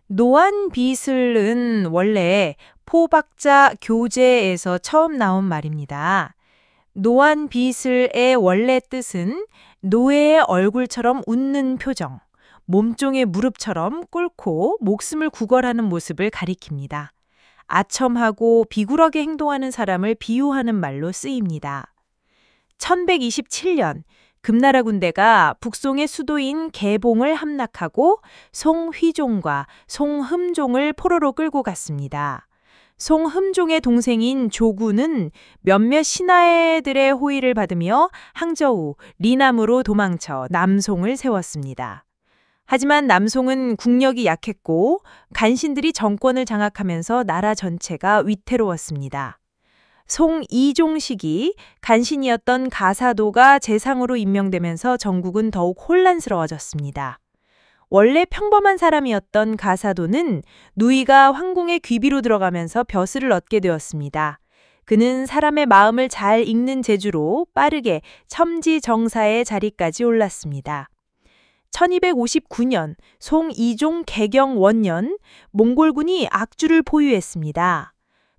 노안비슬은 원래 포박자 교재에서 처음 나온 말입니다. 노안비슬의 원래 뜻은 노예의 얼굴처럼 웃는 표정, 몸종의 무릎처럼 꿇고 목숨을 구걸하는 모습을 가리킵니다. 아첨하고 비굴하게 행동하는 사람을 비유하는 말로 쓰입니다. 1127년 금나라 군대가 북송의 수도인 개봉을 함락하고 송휘종과 송흠종을 포로로 끌고 갔습니다. 송흠종의 동생인 조구는 몇몇 신하들의 호의를 받으며 항저우, 리남으로 도망쳐 남송을 세웠습니다. 하지만 남송은 국력이 약했고 간신들이 정권을 장악하면서 나라 전체가 위태로웠습니다. 송이종식이 간신이었던 가사도가 재상으로 임명되면서 전국은 더욱 혼란스러워졌습니다. 원래 평범한 사람이었던 가사도는 누이가 황궁의 귀비로 들어가면서 벼슬을 얻게 되었습니다. 그는 사람의 마음을 잘 읽는 재주로 빠르게 첨지정사의 자리까지 올랐습니다. 1259년 송이종 개경 원년 몽골군이 악주를 포위했습니다.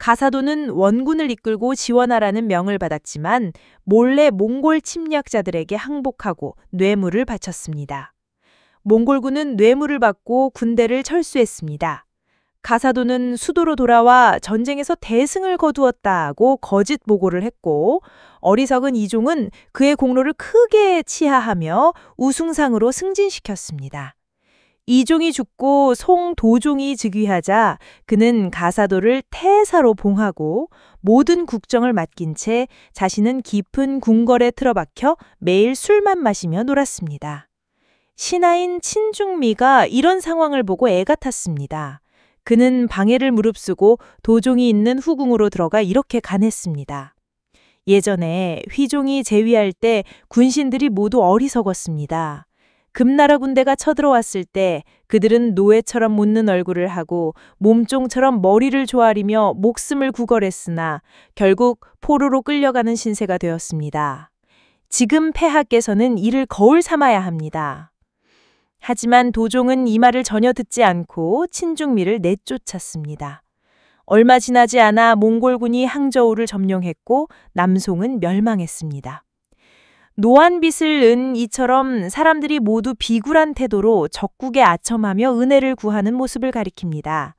가사도는 원군을 이끌고 지원하라는 명을 받았지만 몰래 몽골 침략자들에게 항복하고 뇌물을 바쳤습니다. 몽골군은 뇌물을 받고 군대를 철수했습니다. 가사도는 수도로 돌아와 전쟁에서 대승을 거두었다고 거짓 보고를 했고 어리석은 이종은 그의 공로를 크게 치하하며 우승상으로 승진시켰습니다. 이종이 죽고 송도종이 즉위하자 그는 가사도를 태사로 봉하고 모든 국정을 맡긴 채 자신은 깊은 궁궐에 틀어박혀 매일 술만 마시며 놀았습니다. 신하인 친중미가 이런 상황을 보고 애가 탔습니다. 그는 방해를 무릅쓰고 도종이 있는 후궁으로 들어가 이렇게 간했습니다. 예전에 휘종이 재위할 때 군신들이 모두 어리석었습니다. 금나라 군대가 쳐들어왔을 때 그들은 노예처럼 묻는 얼굴을 하고 몸종처럼 머리를 조아리며 목숨을 구걸했으나 결국 포로로 끌려가는 신세가 되었습니다. 지금 폐하께서는 이를 거울 삼아야 합니다. 하지만 도종은 이 말을 전혀 듣지 않고 친중미를 내쫓았습니다. 얼마 지나지 않아 몽골군이 항저우를 점령했고 남송은 멸망했습니다. 노안빗을 이처럼 사람들이 모두 비굴한 태도로 적국에 아첨하며 은혜를 구하는 모습을 가리킵니다.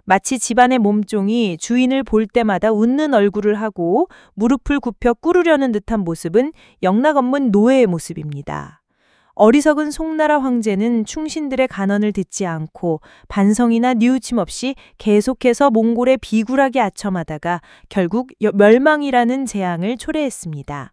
마치 집안의 몸종이 주인을 볼 때마다 웃는 얼굴을 하고 무릎을 굽혀 꿇으려는 듯한 모습은 영락 없는 노예의 모습입니다. 어리석은 송나라 황제는 충신들의 간언을 듣지 않고 반성이나 뉘우침 없이 계속해서 몽골에 비굴하게 아첨하다가 결국 멸망이라는 재앙을 초래했습니다.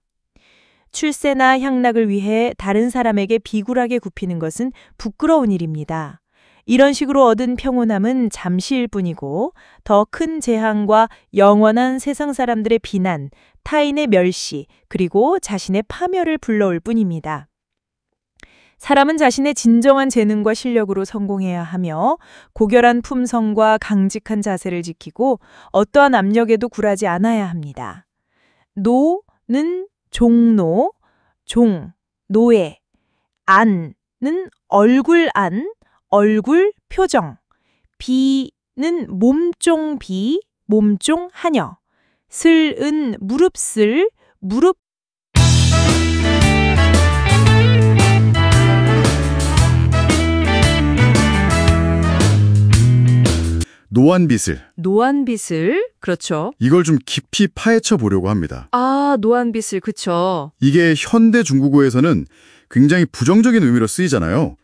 출세나 향락을 위해 다른 사람에게 비굴하게 굽히는 것은 부끄러운 일입니다. 이런 식으로 얻은 평온함은 잠시일 뿐이고 더 큰 재앙과 영원한 세상 사람들의 비난, 타인의 멸시, 그리고 자신의 파멸을 불러올 뿐입니다. 사람은 자신의 진정한 재능과 실력으로 성공해야 하며 고결한 품성과 강직한 자세를 지키고 어떠한 압력에도 굴하지 않아야 합니다. 노는 종노, 종, 노예, 안은 얼굴 안, 얼굴 표정, 비는 몸종 비, 몸종 하녀, 슬은 무릎 슬, 무릎 노안빗을. 노안빗을, 그렇죠. 이걸 좀 깊이 파헤쳐 보려고 합니다. 아, 노안빗을, 그쵸. 이게 현대 중국어에서는 굉장히 부정적인 의미로 쓰이잖아요.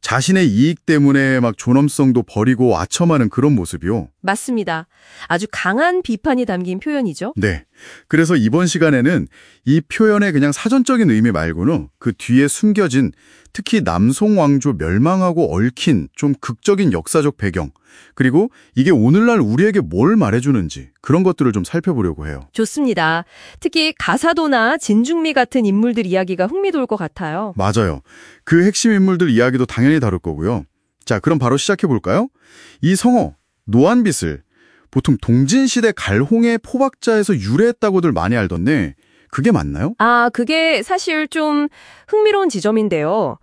자신의 이익 때문에 막 존엄성도 버리고 아첨하는 그런 모습이요. 맞습니다. 아주 강한 비판이 담긴 표현이죠. 네. 그래서 이번 시간에는 이 표현의 그냥 사전적인 의미 말고는 그 뒤에 숨겨진 특히 남송 왕조 멸망하고 얽힌 좀 극적인 역사적 배경, 그리고 이게 오늘날 우리에게 뭘 말해주는지 그런 것들을 좀 살펴보려고 해요. 좋습니다. 특히 가사도나 진중미 같은 인물들 이야기가 흥미로울 것 같아요. 맞아요. 그 핵심 인물들 이야기도 당연히 다룰 거고요. 자, 그럼 바로 시작해볼까요? 이 성어, 노안빗을 보통 동진시대 갈홍의 포박자에서 유래했다고들 많이 알던데 그게 맞나요? 아, 그게 사실 좀 흥미로운 지점인데요.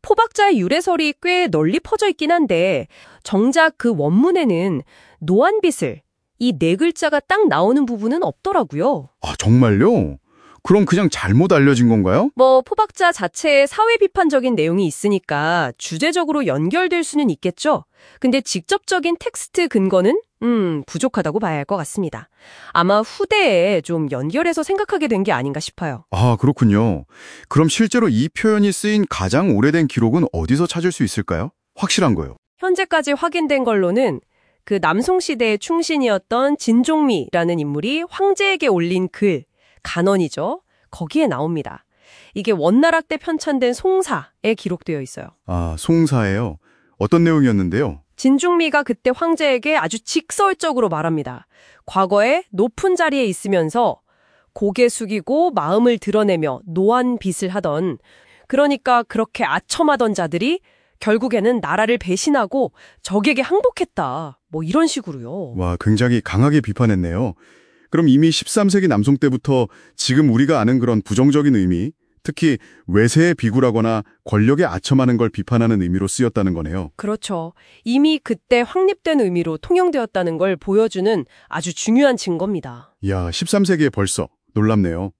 포박자의 유래설이 꽤 널리 퍼져 있긴 한데 정작 그 원문에는 노안빗을 이 네 글자가 딱 나오는 부분은 없더라고요. 아, 정말요? 그럼 그냥 잘못 알려진 건가요? 뭐 포박자 자체에 사회 비판적인 내용이 있으니까 주제적으로 연결될 수는 있겠죠. 근데 직접적인 텍스트 근거는 부족하다고 봐야 할 것 같습니다. 아마 후대에 좀 연결해서 생각하게 된 게 아닌가 싶어요. 아, 그렇군요. 그럼 실제로 이 표현이 쓰인 가장 오래된 기록은 어디서 찾을 수 있을까요? 확실한 거요. 현재까지 확인된 걸로는 그 남송시대의 충신이었던 진종미라는 인물이 황제에게 올린 글, 간언이죠. 거기에 나옵니다. 이게 원나락 때 편찬된 송사에 기록되어 있어요. 아, 송사예요. 어떤 내용이었는데요? 진중미가 그때 황제에게 아주 직설적으로 말합니다. 과거에 높은 자리에 있으면서 고개 숙이고 마음을 드러내며 노안빗을 하던, 그러니까 그렇게 아첨하던 자들이 결국에는 나라를 배신하고 적에게 항복했다. 뭐 이런 식으로요. 와, 굉장히 강하게 비판했네요. 그럼 이미 13세기 남송 때부터 지금 우리가 아는 그런 부정적인 의미, 특히 외세에 비굴하거나 권력에 아첨하는 걸 비판하는 의미로 쓰였다는 거네요. 그렇죠. 이미 그때 확립된 의미로 통용되었다는 걸 보여주는 아주 중요한 증거입니다. 이야, 13세기에 벌써 놀랍네요.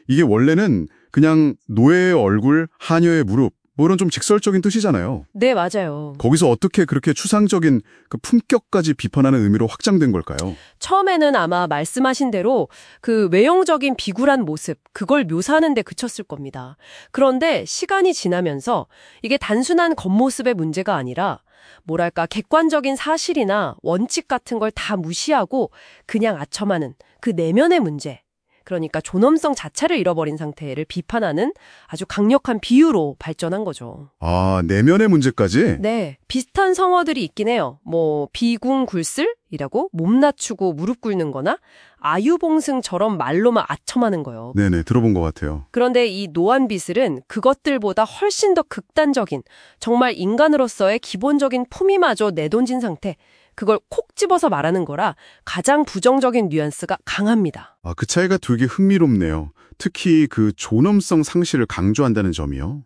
이게 원래는 그냥 노예의 얼굴, 하녀의 무릎, 뭐 이런 좀 직설적인 뜻이잖아요. 네, 맞아요. 거기서 어떻게 그렇게 추상적인 그 품격까지 비판하는 의미로 확장된 걸까요? 처음에는 아마 말씀하신 대로 그 외형적인 비굴한 모습, 그걸 묘사하는 데 그쳤을 겁니다. 그런데 시간이 지나면서 이게 단순한 겉모습의 문제가 아니라 뭐랄까 객관적인 사실이나 원칙 같은 걸 다 무시하고 그냥 아첨하는 그 내면의 문제, 그러니까 존엄성 자체를 잃어버린 상태를 비판하는 아주 강력한 비유로 발전한 거죠. 아, 내면의 문제까지? 네, 비슷한 성어들이 있긴 해요. 뭐 비궁굴슬이라고 몸 낮추고 무릎 꿇는 거나 아유봉승처럼 말로만 아첨하는 거요. 네네, 들어본 것 같아요. 그런데 이 노안비슬은 그것들보다 훨씬 더 극단적인, 정말 인간으로서의 기본적인 품위마저 내던진 상태, 그걸 콕 집어서 말하는 거라 가장 부정적인 뉘앙스가 강합니다. 아, 그 차이가 되게 흥미롭네요. 특히 그 존엄성 상실을 강조한다는 점이요.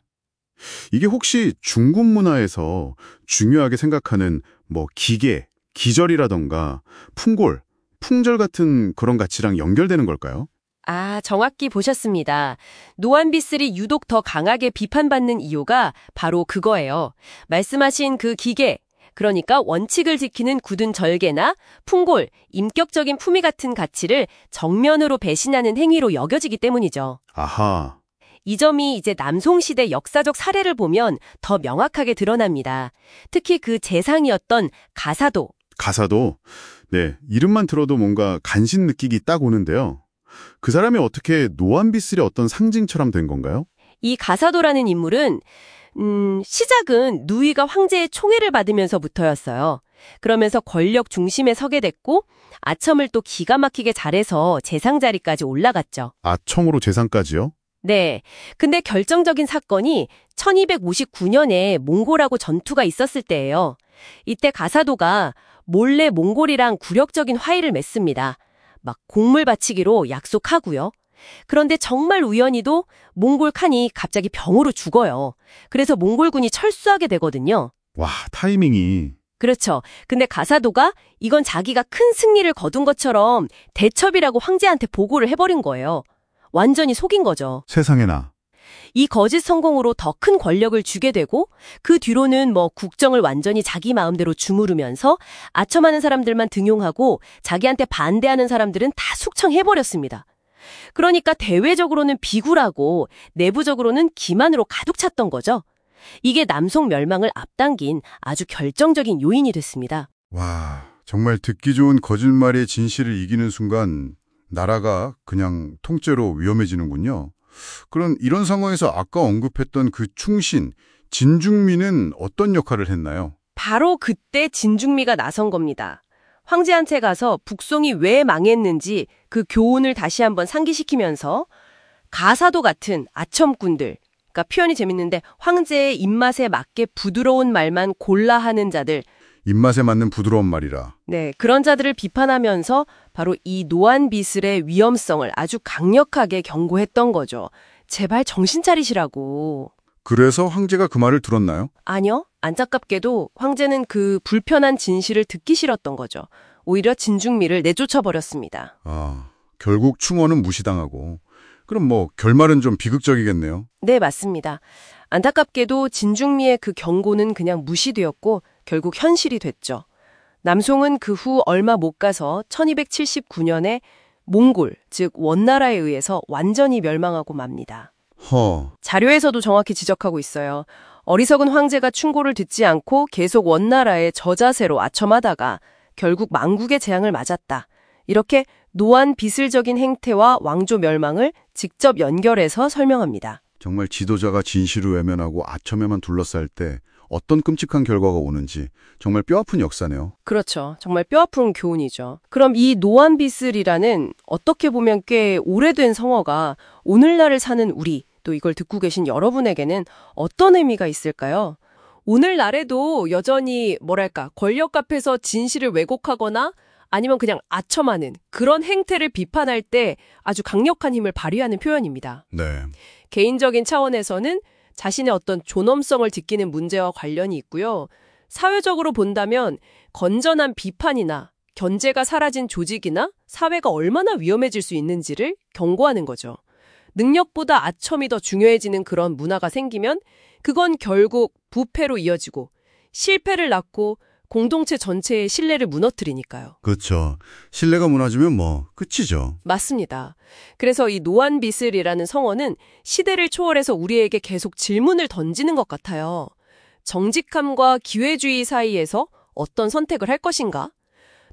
이게 혹시 중국 문화에서 중요하게 생각하는 뭐 기계, 기절이라던가 풍골, 풍절 같은 그런 가치랑 연결되는 걸까요? 아, 정확히 보셨습니다. 노안비슬이 유독 더 강하게 비판받는 이유가 바로 그거예요. 말씀하신 그 기계, 그러니까 원칙을 지키는 굳은 절개나 풍골, 인격적인 품위 같은 가치를 정면으로 배신하는 행위로 여겨지기 때문이죠. 아하. 이 점이 이제 남송시대 역사적 사례를 보면 더 명확하게 드러납니다. 특히 그 재상이었던 가사도. 가사도, 네, 이름만 들어도 뭔가 간신 느끼기 딱 오는데요. 그 사람이 어떻게 노안비슬의 어떤 상징처럼 된 건가요? 이 가사도라는 인물은 시작은 누이가 황제의 총애를 받으면서부터였어요. 그러면서 권력 중심에 서게 됐고 아첨을 또 기가 막히게 잘해서 재상 자리까지 올라갔죠. 아첨으로 재상까지요? 네. 근데 결정적인 사건이 1259년에 몽골하고 전투가 있었을 때예요. 이때 가사도가 몰래 몽골이랑 굴욕적인 화의를 맺습니다. 막 곡물 바치기로 약속하고요. 그런데 정말 우연히도 몽골 칸이 갑자기 병으로 죽어요. 그래서 몽골군이 철수하게 되거든요. 와, 타이밍이. 그렇죠. 근데 가사도가 이건 자기가 큰 승리를 거둔 것처럼 대첩이라고 황제한테 보고를 해버린 거예요. 완전히 속인 거죠. 세상에나. 이 거짓 성공으로 더 큰 권력을 주게 되고 그 뒤로는 뭐 국정을 완전히 자기 마음대로 주무르면서 아첨하는 사람들만 등용하고 자기한테 반대하는 사람들은 다 숙청해버렸습니다. 그러니까 대외적으로는 비굴하고 내부적으로는 기만으로 가득 찼던 거죠. 이게 남송 멸망을 앞당긴 아주 결정적인 요인이 됐습니다. 와, 정말 듣기 좋은 거짓말의 진실을 이기는 순간 나라가 그냥 통째로 위험해지는군요. 그럼 이런 상황에서 아까 언급했던 그 충신, 진중미는 어떤 역할을 했나요? 바로 그때 진중미가 나선 겁니다. 황제한테 가서 북송이 왜 망했는지 그 교훈을 다시 한번 상기시키면서 가사도 같은 아첨꾼들, 그러니까 표현이 재밌는데 황제의 입맛에 맞게 부드러운 말만 골라 하는 자들, 입맛에 맞는 부드러운 말이라. 네, 그런 자들을 비판하면서 바로 이 노안비슬의 위험성을 아주 강력하게 경고했던 거죠. 제발 정신 차리시라고. 그래서 황제가 그 말을 들었나요? 아니요. 안타깝게도 황제는 그 불편한 진실을 듣기 싫었던 거죠. 오히려 진중미를 내쫓아 버렸습니다. 아, 결국 충원은 무시당하고. 그럼 뭐 결말은 좀 비극적이겠네요. 네, 맞습니다. 안타깝게도 진중미의 그 경고는 그냥 무시되었고 결국 현실이 됐죠. 남송은 그 후 얼마 못 가서 1279년에 몽골, 즉 원나라에 의해서 완전히 멸망하고 맙니다. 자료에서도 정확히 지적하고 있어요. 어리석은 황제가 충고를 듣지 않고 계속 원나라의 저자세로 아첨하다가 결국 망국의 재앙을 맞았다. 이렇게 노안 비슬적인 행태와 왕조 멸망을 직접 연결해서 설명합니다. 정말 지도자가 진실을 외면하고 아첨에만 둘러쌀 때 어떤 끔찍한 결과가 오는지 정말 뼈아픈 역사네요. 그렇죠. 정말 뼈아픈 교훈이죠. 그럼 이 노안비슬이라는 어떻게 보면 꽤 오래된 성어가 오늘날을 사는 우리, 또 이걸 듣고 계신 여러분에게는 어떤 의미가 있을까요? 오늘날에도 여전히 뭐랄까 권력 앞에서 진실을 왜곡하거나 아니면 그냥 아첨하는 그런 행태를 비판할 때 아주 강력한 힘을 발휘하는 표현입니다. 네. 개인적인 차원에서는 자신의 어떤 존엄성을 지키는 문제와 관련이 있고요. 사회적으로 본다면 건전한 비판이나 견제가 사라진 조직이나 사회가 얼마나 위험해질 수 있는지를 경고하는 거죠. 능력보다 아첨이 더 중요해지는 그런 문화가 생기면 그건 결국 부패로 이어지고 실패를 낳고 공동체 전체의 신뢰를 무너뜨리니까요. 그렇죠. 신뢰가 무너지면 뭐 끝이죠. 맞습니다. 그래서 이 노안비슬이라는 성어는 시대를 초월해서 우리에게 계속 질문을 던지는 것 같아요. 정직함과 기회주의 사이에서 어떤 선택을 할 것인가?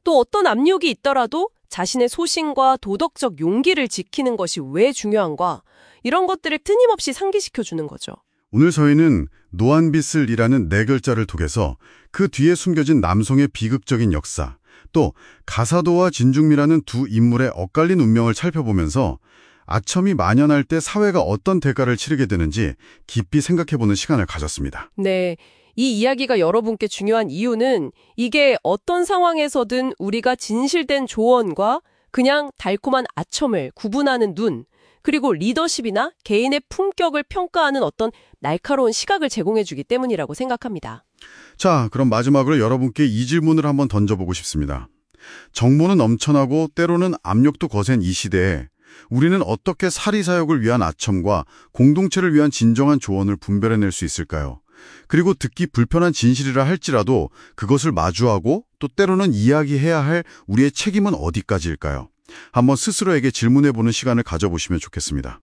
또 어떤 압력이 있더라도 자신의 소신과 도덕적 용기를 지키는 것이 왜 중요한가? 이런 것들을 끊임없이 상기시켜주는 거죠. 오늘 저희는 노안비슬이라는 네 글자를 통해서 그 뒤에 숨겨진 남송의 비극적인 역사, 또 가사도와 진중미라는 두 인물의 엇갈린 운명을 살펴보면서 아첨이 만연할 때 사회가 어떤 대가를 치르게 되는지 깊이 생각해보는 시간을 가졌습니다. 네, 이 이야기가 여러분께 중요한 이유는 이게 어떤 상황에서든 우리가 진실된 조언과 그냥 달콤한 아첨을 구분하는 눈, 그리고 리더십이나 개인의 품격을 평가하는 어떤 날카로운 시각을 제공해주기 때문이라고 생각합니다. 자, 그럼 마지막으로 여러분께 이 질문을 한번 던져보고 싶습니다. 정보는 넘쳐나고 때로는 압력도 거센 이 시대에 우리는 어떻게 사리사욕을 위한 아첨과 공동체를 위한 진정한 조언을 분별해낼 수 있을까요? 그리고 듣기 불편한 진실이라 할지라도 그것을 마주하고 또 때로는 이야기해야 할 우리의 책임은 어디까지일까요? 한번 스스로에게 질문해보는 시간을 가져보시면 좋겠습니다.